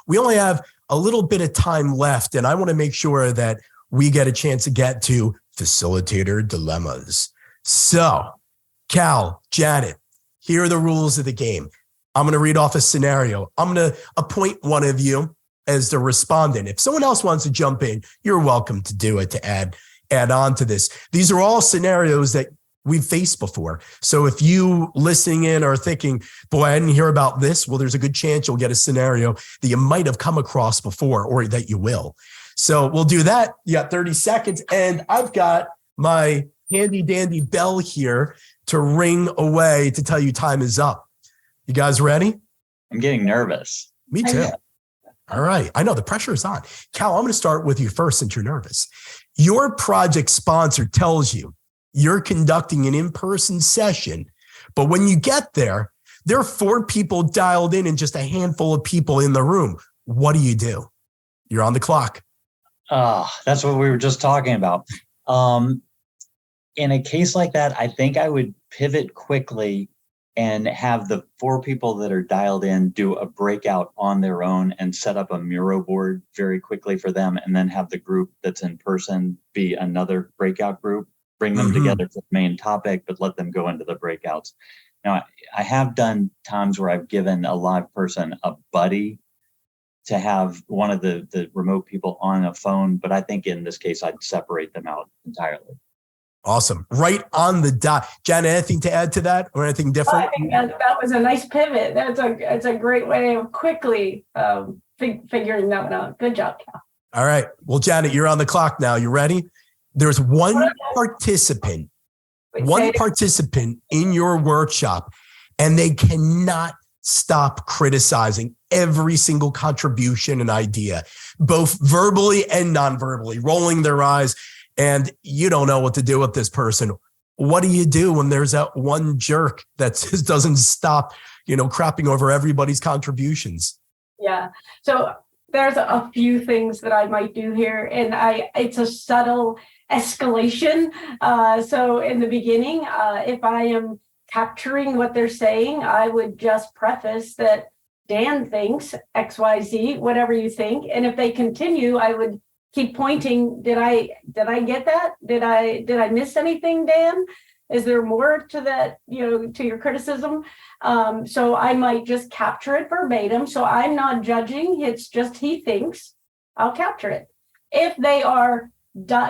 we only have a little bit of time left, and I want to make sure that we get a chance to get to facilitator dilemmas. So, Cal, Janet, here are the rules of the game. I'm going to read off a scenario. I'm going to appoint one of you as the respondent. If someone else wants to jump in, you're welcome to do it, to add on to this. These are all scenarios that we've faced before. So if you listening in are thinking, boy, I didn't hear about this, well, there's a good chance you'll get a scenario that you might have come across before, or that you will. So we'll do that. You got 30 seconds. And I've got my handy dandy bell here to ring away to tell you time is up. You guys ready? I'm getting nervous. Me too. All right. I know the pressure is on. Cal, I'm going to start with you first since you're nervous. Your project sponsor tells you you're conducting an in-person session, but when you get there, there are 4 people dialed in and just a handful of people in the room. What do? You're on the clock. That's what we were just talking about. In a case like that, I think I would pivot quickly and have the 4 people that are dialed in do a breakout on their own and set up a Miro board very quickly for them, and then have the group that's in person be another breakout group, bring them together for the main topic, but let them go into the breakouts. Now, I have done times where I've given a live person a buddy to have one of the remote people on a phone, but I think in this case, I'd separate them out entirely. Awesome. Right on the dot. Janet, anything to add to that or anything different? I think that was a nice pivot. It's a great way of quickly figuring that one out. Good job, Cal. All right. Well, Janet, you're on the clock now. You ready? There's one participant in your workshop, and they cannot stop criticizing every single contribution and idea, both verbally and non-verbally, rolling their eyes. And you don't know what to do with this person. What do you do when there's that one jerk that just doesn't stop, crapping over everybody's contributions? Yeah. So there's a few things that I might do here, and it's a subtle escalation. So in the beginning, if I am capturing what they're saying, I would just preface that Dan thinks XYZ, whatever you think. And if they continue, I would keep pointing. Did I get that? Did I miss anything, Dan? Is there more to that, to your criticism? So I might just capture it verbatim. So I'm not judging. It's just he thinks. I'll capture it. If they are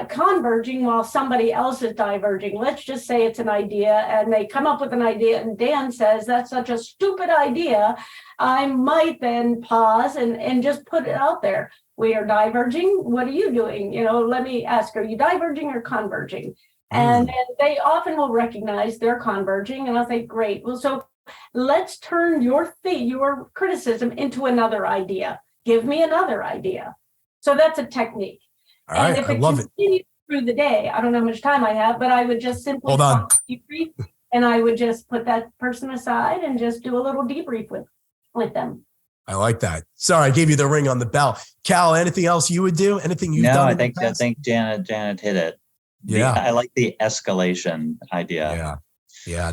converging while somebody else is diverging, let's just say it's an idea and they come up with an idea and Dan says, that's such a stupid idea, I might then pause and just put it out there. We are diverging. What are you doing? Let me ask, are you diverging or converging? And then they often will recognize they're converging. And I'll say, great. Well, so let's turn your criticism into another idea. Give me another idea. So that's a technique. All right, I love it. Through the day, I don't know how much time I have, but I would just simply debrief, and I would just put that person aside and just do a little debrief with them. I like that. Sorry, I gave you the ring on the bell. Cal, anything else you would do? Anything you've done? No, I think Janet hit it. Yeah. I like the escalation idea. Yeah.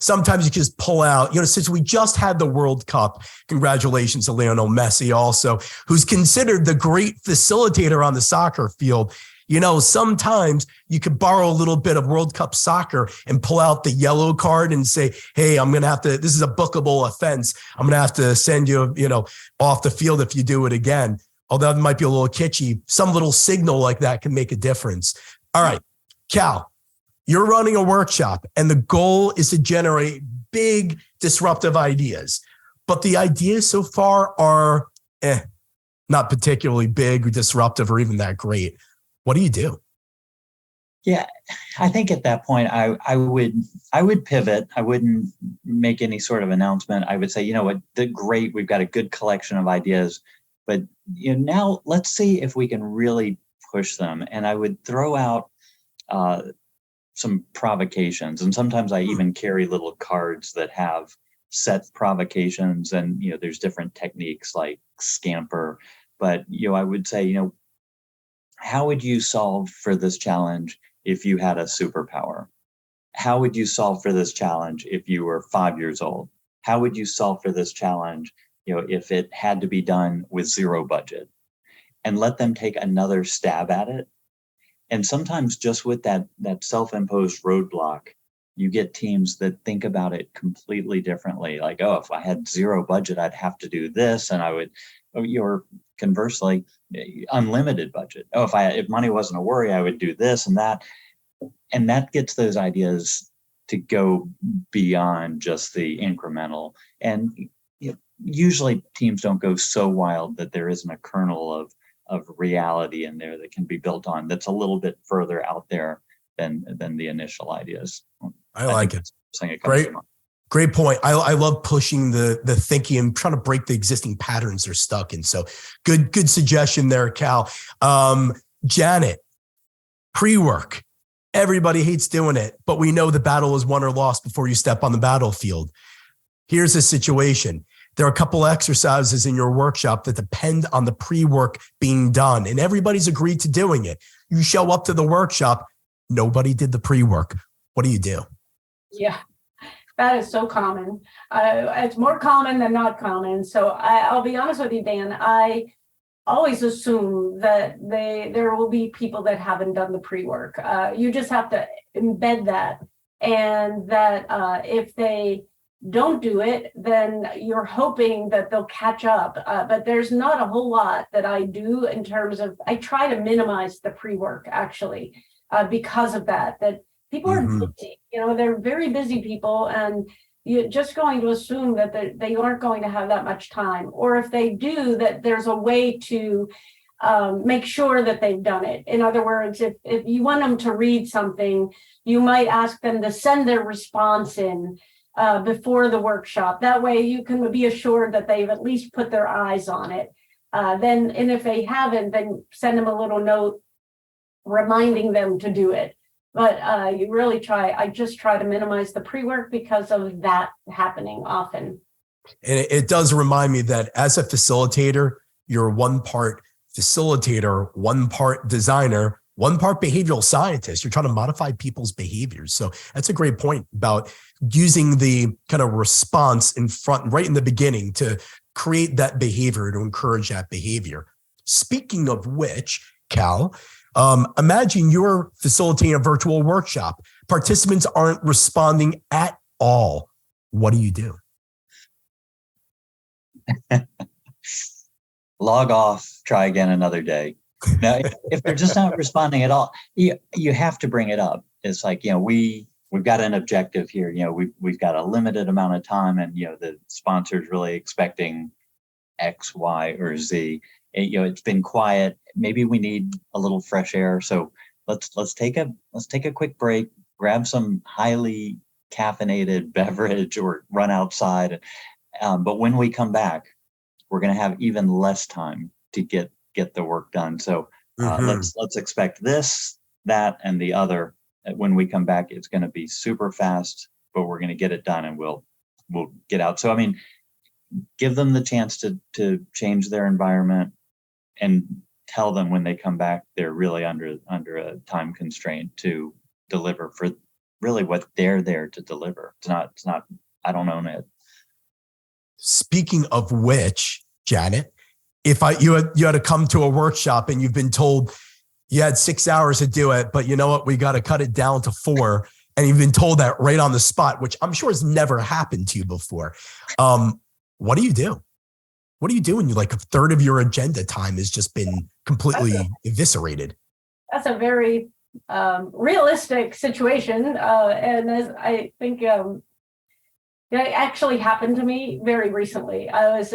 Sometimes you just pull out, since we just had the World Cup, congratulations to Lionel Messi also, who's considered the great facilitator on the soccer field. Sometimes you could borrow a little bit of World Cup soccer and pull out the yellow card and say, hey, I'm going to have to, this is a bookable offense. I'm going to have to send you, off the field if you do it again. Although it might be a little kitschy, some little signal like that can make a difference. All right, Cal, you're running a workshop and the goal is to generate big disruptive ideas, but the ideas so far are not particularly big or disruptive or even that great. What do you do? Yeah, I think at that point I would pivot. I wouldn't make any sort of announcement. I would say, great, we've got a good collection of ideas, but now let's see if we can really push them. And I would throw out some provocations, and sometimes I even carry little cards that have set provocations, and there's different techniques like scamper. But I would say, how would you solve for this challenge if you had a superpower? How would you solve for this challenge if you were 5 years old? How would you solve for this challenge if it had to be done with zero budget, and let them take another stab at it. And sometimes just with that self-imposed roadblock, you get teams that think about it completely differently. Like, oh, if I had zero budget, I'd have to do this, and I would. Or conversely, unlimited budget. Oh, if money wasn't a worry, I would do this and that, and that gets those ideas to go beyond just the incremental. And usually teams don't go so wild that there isn't a kernel of reality in there that can be built on that's a little bit further out there than the initial ideas. I like it. Great point. I love pushing the thinking and trying to break the existing patterns they're stuck in. So good suggestion there, Cal. Janet, pre-work. Everybody hates doing it, but we know the battle is won or lost before you step on the battlefield. Here's a situation. There are a couple exercises in your workshop that depend on the pre-work being done, and everybody's agreed to doing it. You show up to the workshop, nobody did the pre-work. What do you do? Yeah. That is so common. It's more common than not common. So I'll be honest with you, Dan. I always assume that there will be people that haven't done the pre-work. You just have to embed that, and that if they don't do it, then you're hoping that they'll catch up. But there's not a whole lot that I do in terms of, I try to minimize the pre-work actually, because of that people are busy, they're very busy people, and you're just going to assume that they aren't going to have that much time. Or if they do, that there's a way to make sure that they've done it. In other words, if you want them to read something, you might ask them to send their response in before the workshop. That way you can be assured that they've at least put their eyes on it. And if they haven't, then send them a little note reminding them to do it. But I just try to minimize the pre-work because of that happening often. And it does remind me that as a facilitator, you're one part facilitator, one part designer, one part behavioral scientist. You're trying to modify people's behaviors. So that's a great point about using the kind of response in front, right in the beginning, to create that behavior, to encourage that behavior. Speaking of which, Cal, imagine you're facilitating a virtual workshop. Participants aren't responding at all. What do you do? Log off, try again another day. Now, if they're just not responding at all, you have to bring it up. It's like, we've got an objective here. We've got a limited amount of time, and the sponsor's really expecting X, Y, or Z. It's been quiet. Maybe we need a little fresh air. So let's take a quick break, grab some highly caffeinated beverage, or run outside. But when we come back, we're going to have even less time to get the work done. So let's expect this, that, and the other. When we come back, it's going to be super fast, but we're going to get it done, and we'll get out. So give them the chance to change their environment, and tell them when they come back they're really under a time constraint to deliver for really what they're there to deliver. It's not I don't own it. Speaking of which, Janet, if you had to come to a workshop and you've been told you had 6 hours to do it, but you know what, we got to cut it down to 4, and you've been told that right on the spot, which I'm sure has never happened to you before. What do you do? What do you do when a third of your agenda time has just been completely eviscerated? That's a very realistic situation. And as I think it actually happened to me very recently. I was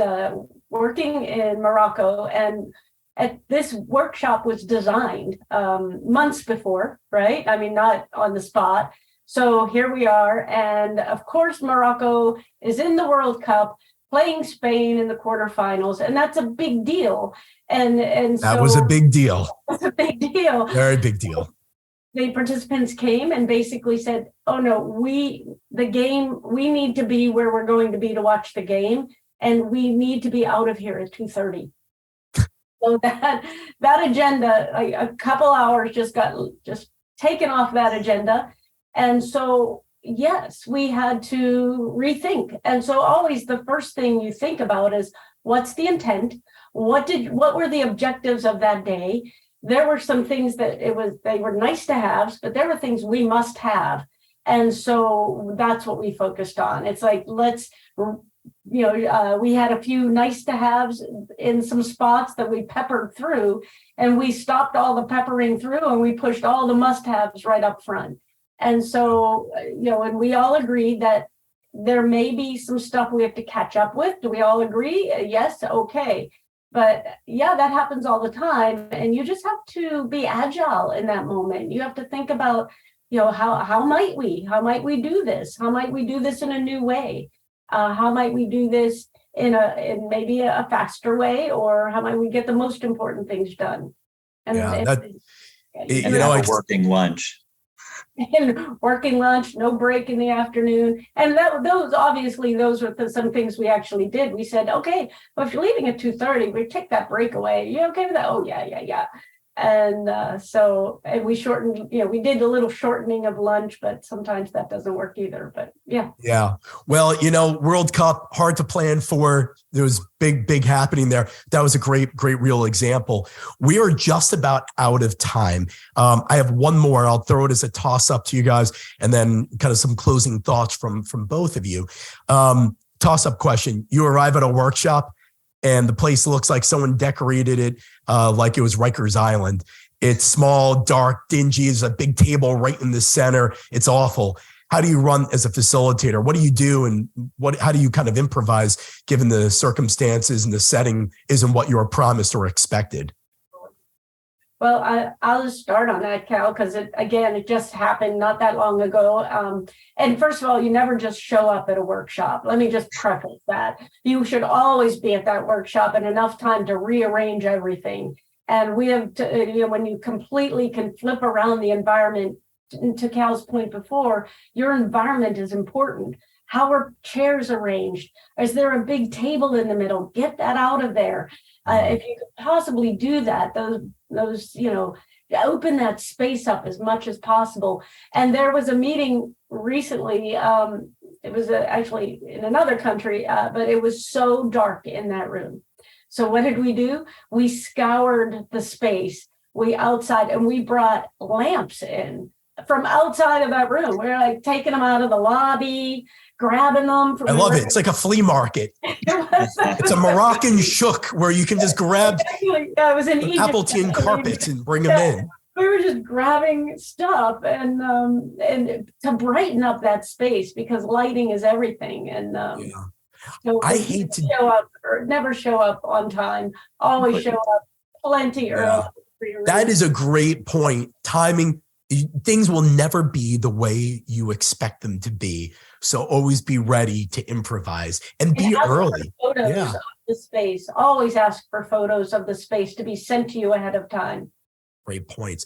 working in Morocco, and this workshop was designed months before, right? I mean, not on the spot. So here we are. And of course, Morocco is in the World Cup, playing Spain in the quarterfinals, and that's a big deal. And that was a big deal. That's a big deal. Very big deal. The participants came and basically said, "Oh no, we need to be where we're going to be to watch the game, and we need to be out of here at 2:30." So that agenda, a couple hours just got taken off that agenda, and so. Yes, we had to rethink. And so always the first thing you think about is, what's the intent? What were the objectives of that day? There were some things that they were nice to have, but there were things we must have. And so that's what we focused on. It's like, we had a few nice to haves in some spots that we peppered through, and we stopped all the peppering through and we pushed all the must haves right up front. And so, and we all agreed that there may be some stuff we have to catch up with. Do we all agree? Yes. Okay. But yeah, that happens all the time. And you just have to be agile in that moment. You have to think about, how might we do this? How might we do this in a new way? How might we do this in maybe a faster way, or how might we get the most important things done? And a working lunch. And working lunch, no break in the afternoon. And those were some things we actually did. We said, okay, well, if you're leaving at 2:30, we take that break away. You okay with that? Oh, yeah. And and we shortened, we did a little shortening of lunch, but sometimes that doesn't work either. But yeah. Yeah. Well, World Cup, hard to plan for. There was big happening there. That was a great real example. We are just about out of time. I have one more. I'll throw it as a toss up to you guys, and then kind of some closing thoughts from both of you. Toss up question. You arrive at a workshop and the place looks like someone decorated it like it was Rikers Island. It's small, dark, dingy. There's a big table right in the center. It's awful. How do you run as a facilitator? What do you do, and how do you kind of improvise given the circumstances and the setting isn't what you were promised or expected? Well, I'll just start on that, Cal, because it just happened not that long ago. And first of all, you never just show up at a workshop. Let me just preface that. You should always be at that workshop and enough time to rearrange everything. And we have to, when you completely can flip around the environment, to Cal's point before, your environment is important. How are chairs arranged? Is there a big table in the middle? Get that out of there. If you could possibly do that, those open that space up as much as possible. And there was a meeting recently. It was actually in another country, but it was so dark in that room. So what did we do? We scoured the space. We brought lamps in from outside of that room. We're like taking them out of the lobby, grabbing them. I love it. It's like a flea market. It's a Moroccan shuk where you can just grab it was in Egypt, Appleton carpets and bring them in. We were just grabbing stuff and to brighten up that space, because lighting is everything. And so I hate to show up or never show up on time. Always show up plenty early. That is a great point. Timing. Things will never be the way you expect them to be. So always be ready to improvise and be early. Photos of the space. Always ask for photos of the space to be sent to you ahead of time. Great points.